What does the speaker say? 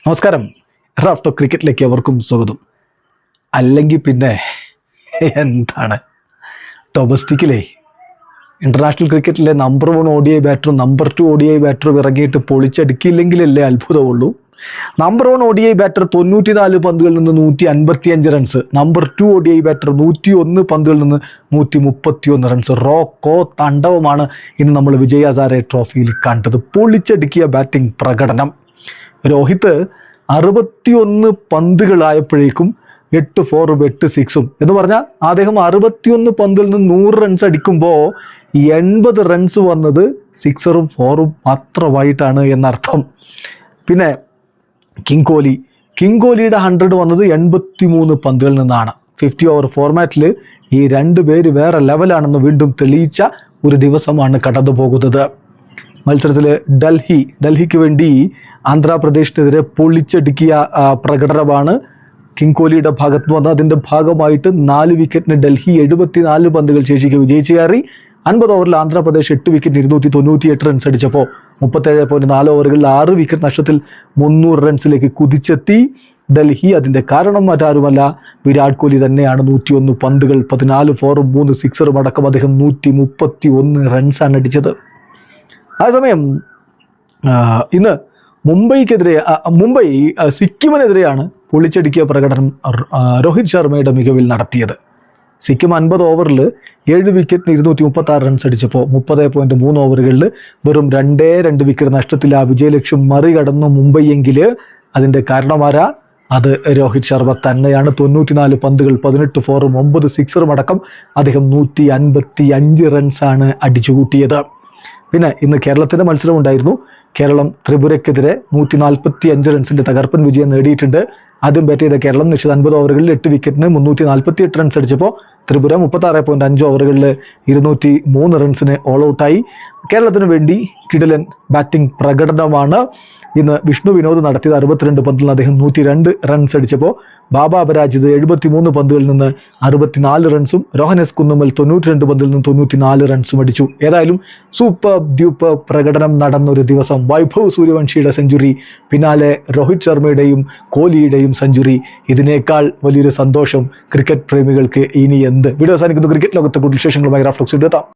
നമസ്കാരം. റാഫ്റ്റോ ക്രിക്കറ്റിലേക്ക് അവർക്കും സ്വാഗതം. അല്ലെങ്കിൽ പിന്നെ എന്താണ് ഡൊമസ്റ്റിക്കിലെ ഇൻ്റർനാഷണൽ ക്രിക്കറ്റിലെ നമ്പർ 1 ODI ബാറ്ററും നമ്പർ 2 ODI ബാറ്ററും ഇറങ്ങിയിട്ട് പൊളിച്ചടുക്കിയില്ലെങ്കിലല്ലേ അത്ഭുതമുള്ളൂ. നമ്പർ 1 ODI ബാറ്റർ 94 പന്തുകളിൽ നിന്ന് 155 റൺസ്, നമ്പർ 2 ODI ബാറ്റർ 101 പന്തുകളിൽ നിന്ന് 131 റൺസ്. റോക്കോ താണ്ഡവമാണ് ഇന്ന് നമ്മൾ വിജയ് ഹസാരെ ട്രോഫിയിൽ കണ്ടത്. പൊളിച്ചടുക്കിയ ബാറ്റിംഗ് പ്രകടനം. രോഹിത് 61 പന്തുകളായപ്പോഴേക്കും 8 4 8 6 എന്ന് പറഞ്ഞാൽ അദ്ദേഹം 61 പന്തിൽ നിന്ന് 100 റൺസ് അടിക്കുമ്പോൾ 80 റൺസ് വന്നത് 6ഉം 4ഉം മാത്രമായിട്ടാണ് എന്നർത്ഥം. പിന്നെ കിങ് കോഹ്ലിയുടെ 100 വന്നത് 83 പന്തുകളിൽ നിന്നാണ്. 50 ഓവർ ഫോർമാറ്റിൽ ഈ രണ്ട് പേര് വേറെ ലെവലാണെന്ന് വീണ്ടും തെളിയിച്ച ഒരു ദിവസമാണ് കടന്നു പോകുന്നത്. മത്സരത്തിൽ ഡൽഹിക്ക് വേണ്ടി ആന്ധ്രാപ്രദേശിനെതിരെ പൊളിച്ചടുക്കിയ പ്രകടനമാണ് കിങ് കോഹ്ലിയുടെ ഭാഗത്ത് നിന്ന് വന്നത്. അതിൻ്റെ ഭാഗമായിട്ട് 4 വിക്കറ്റിന് ഡൽഹി 74 പന്തുകൾ ശേഷിക്ക് വിജയിച്ച് കയറി. 50 ഓവറിൽ ആന്ധ്രാപ്രദേശ് 8 വിക്കറ്റിന് 298 റൺസ് അടിച്ചപ്പോൾ 37.4 ഓവറുകളിൽ 6 വിക്കറ്റ് നഷ്ടത്തിൽ 300 റൺസിലേക്ക് കുതിച്ചെത്തി ഡൽഹി. അതിൻ്റെ കാരണം മറ്റാരുമല്ല, വിരാട് കോഹ്ലി തന്നെയാണ്. 101 പന്തുകൾ, 14 4ഉം 3 6ഉം അടക്കം അദ്ദേഹം 131 റൺസാണ് അടിച്ചത്. അതേസമയം ഇന്ന് മുംബൈ സിക്കിമിനെതിരെയാണ് പൊളിച്ചടുക്കിയ പ്രകടനം രോഹിത് ശർമ്മയുടെ മികവിൽ നടത്തിയത്. സിക്കിം 50 ഓവറിൽ 7 വിക്കറ്റിന് 236 റൺസ് അടിച്ചപ്പോൾ 30.3 ഓവറുകളിൽ വെറും 2 വിക്കറ്റ് നഷ്ടത്തിൽ ആ വിജയലക്ഷ്യം മറികടന്നു മുംബൈ എങ്കിൽ അതിൻ്റെ കാരണമാരാ? അത് രോഹിത് ശർമ്മ തന്നെയാണ്. 94 പന്തുകൾ, 18 4ഉം 9 6ഉം അടക്കം അദ്ദേഹം 155 റൺസാണ് അടിച്ചുകൂട്ടിയത്. പിന്നെ ഇന്ന് കേരളത്തിൻ്റെ മത്സരം ഉണ്ടായിരുന്നു. കേരളം ത്രിപുരയ്ക്കെതിരെ 145 റൺസിൻ്റെ തകർപ്പൻ വിജയം നേടിയിട്ടുണ്ട്. ആദ്യം ബാറ്റ് ചെയ്ത കേരളം നിശ്ചിത 50 ഓവറുകളിൽ 8 വിക്കറ്റിന് 348 റൺസ് അടിച്ചപ്പോൾ ത്രിപുര 36.5 ഓവറുകളിൽ 203 റൺസിന് ഓൾ ഔട്ടായി. കേരളത്തിന് വേണ്ടി കിടിലൻ ബാറ്റിംഗ് പ്രകടനമാണ് ഇന്ന് വിഷ്ണു വിനോദ് നടത്തിയത്. 62 പന്തിൽ നിന്ന് അദ്ദേഹം 102 റൺസ് അടിച്ചപ്പോൾ ബാബ അപരാജിത് 73 പന്തുകളിൽ നിന്ന് 64 റൺസും രോഹനസ് കുന്നുമ്മൽ 92 പന്തിൽ നിന്ന് 94 റൺസും അടിച്ചു. ഏതായാലും സൂപ്പർ ഡ്യൂപ്പർ പ്രകടനം നടന്നൊരു ദിവസം. വൈഭവ് സൂര്യവംശിയുടെ സെഞ്ചുറി, പിന്നാലെ രോഹിത് ശർമ്മയുടെയും കോഹ്ലിയുടെയും സെഞ്ചുറി. ഇതിനേക്കാൾ വലിയൊരു സന്തോഷം ക്രിക്കറ്റ് പ്രേമികൾക്ക് ഇനി എന്ത്? വീഡിയോ അവസാനിക്കുന്നു. ക്രിക്കറ്റ് ലോകത്തെ കൂടുതൽ വിശേഷങ്ങളുമായി റാഫ്റ്റോക്സ് എത്താം.